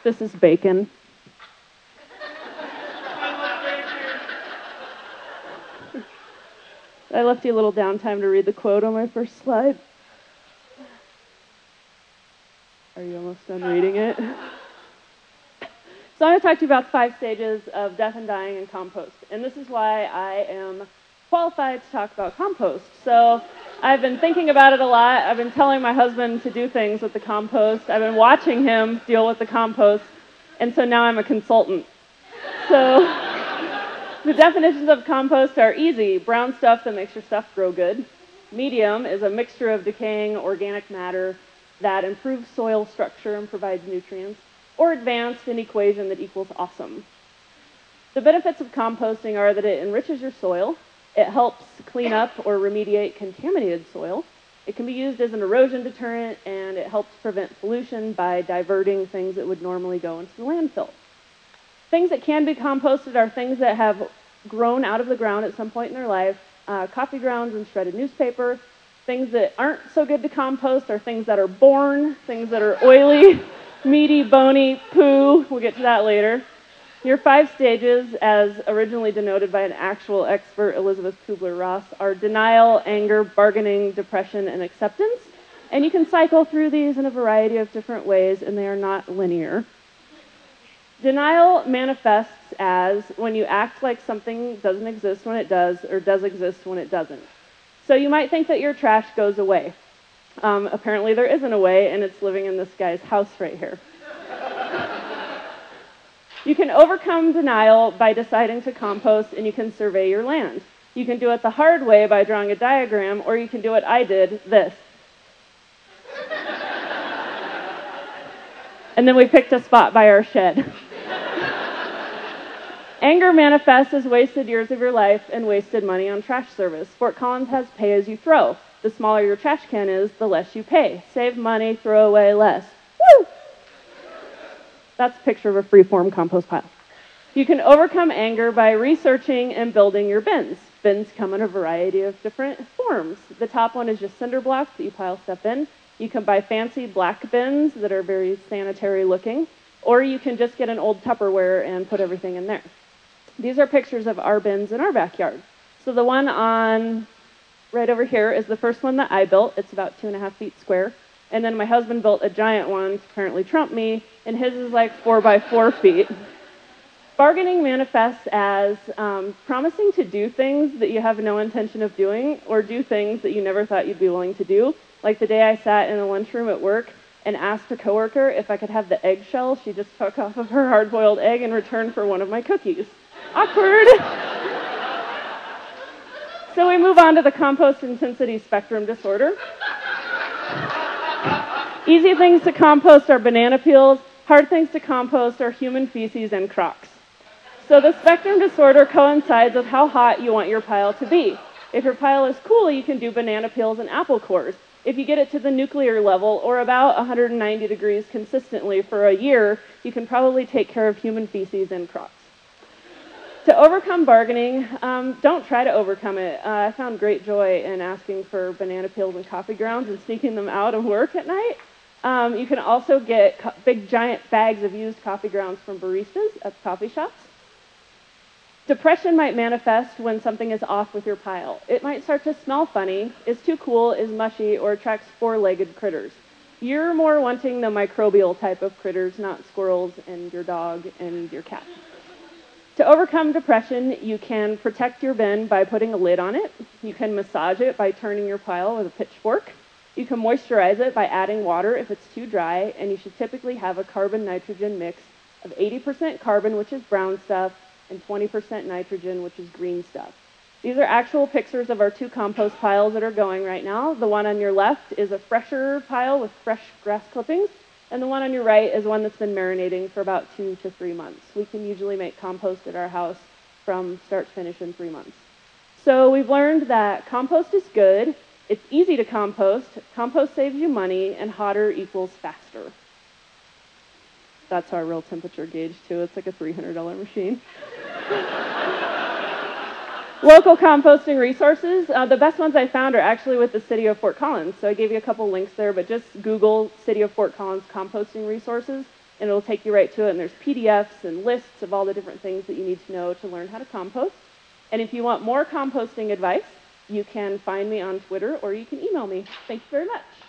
This is bacon. I left you a little downtime to read the quote on my first slide. Are you almost done reading it? So I'm going to talk to you about 5 stages of death and dying in compost. And this is why I am qualified to talk about compost. So I've been thinking about it a lot. I've been telling my husband to do things with the compost. I've been watching him deal with the compost. And so now I'm a consultant. So the definitions of compost are easy: brown stuff that makes your stuff grow good. Medium is a mixture of decaying organic matter that improves soil structure and provides nutrients. Or advanced, an equation that equals awesome. The benefits of composting are that it enriches your soil, it helps clean up or remediate contaminated soil, it can be used as an erosion deterrent, and it helps prevent pollution by diverting things that would normally go into the landfill. Things that can be composted are things that have grown out of the ground at some point in their life, coffee grounds and shredded newspaper. Things that aren't so good to compost are things that are born, things that are oily, meaty, bony, poo. We'll get to that later. Your 5 stages, as originally denoted by an actual expert, Elizabeth Kubler-Ross, are denial, anger, bargaining, depression, and acceptance. And you can cycle through these in a variety of different ways, and they are not linear. Denial manifests as when you act like something doesn't exist when it does, or does exist when it doesn't. So you might think that your trash goes away. Apparently there isn't a way, and it's living in this guy's house right here. You can overcome denial by deciding to compost, and you can survey your land. You can do it the hard way by drawing a diagram, or you can do what I did, this. And then we picked a spot by our shed. Anger manifests as wasted years of your life and wasted money on trash service. Fort Collins has pay as you throw. The smaller your trash can is, the less you pay. Save money, throw away less. Woo! That's a picture of a free-form compost pile. You can overcome anger by researching and building your bins. Bins come in a variety of different forms. The top one is just cinder blocks that you pile stuff in. You can buy fancy black bins that are very sanitary looking, or you can just get an old Tupperware and put everything in there. These are pictures of our bins in our backyard. So the one on right over here is the first one that I built. It's about 2.5 feet square. And then my husband built a giant one to apparently trump me, and his is like 4 by 4 feet. Bargaining manifests as promising to do things that you have no intention of doing, or do things that you never thought you'd be willing to do. Like the day I sat in the lunchroom at work and asked a coworker if I could have the eggshell she just took off of her hard-boiled egg in return for one of my cookies. Awkward. So we move on to the compost intensity spectrum disorder. Easy things to compost are banana peels. Hard things to compost are human feces and Crocs. So the spectrum disorder coincides with how hot you want your pile to be. If your pile is cool, you can do banana peels and apple cores. If you get it to the nuclear level, or about 190 degrees consistently for a year, you can probably take care of human feces and Crocs. To overcome bargaining, don't try to overcome it. I found great joy in asking for banana peels and coffee grounds and sneaking them out of work at night. You can also get big giant bags of used coffee grounds from baristas at the coffee shops. Depression might manifest when something is off with your pile. It might start to smell funny, is too cool, is mushy, or attracts 4-legged critters. You're more wanting the microbial type of critters, not squirrels and your dog and your cat. To overcome depression, you can protect your bin by putting a lid on it. You can massage it by turning your pile with a pitchfork. You can moisturize it by adding water if it's too dry, and you should typically have a carbon-nitrogen mix of 80% carbon, which is brown stuff, and 20% nitrogen, which is green stuff. These are actual pictures of our 2 compost piles that are going right now. The one on your left is a fresher pile with fresh grass clippings, and the one on your right is one that's been marinating for about 2 to 3 months. We can usually make compost at our house from start to finish in 3 months. So we've learned that compost is good, it's easy to compost saves you money, and hotter equals faster. That's our real temperature gauge too. It's like a $300 machine. Local composting resources. The best ones I found are actually with the City of Fort Collins. So I gave you a couple links there, but just Google City of Fort Collins composting resources. and it'll take you right to it, and there's PDFs and lists of all the different things that you need to know to learn how to compost. And if you want more composting advice, you can find me on Twitter or you can email me. Thank you very much.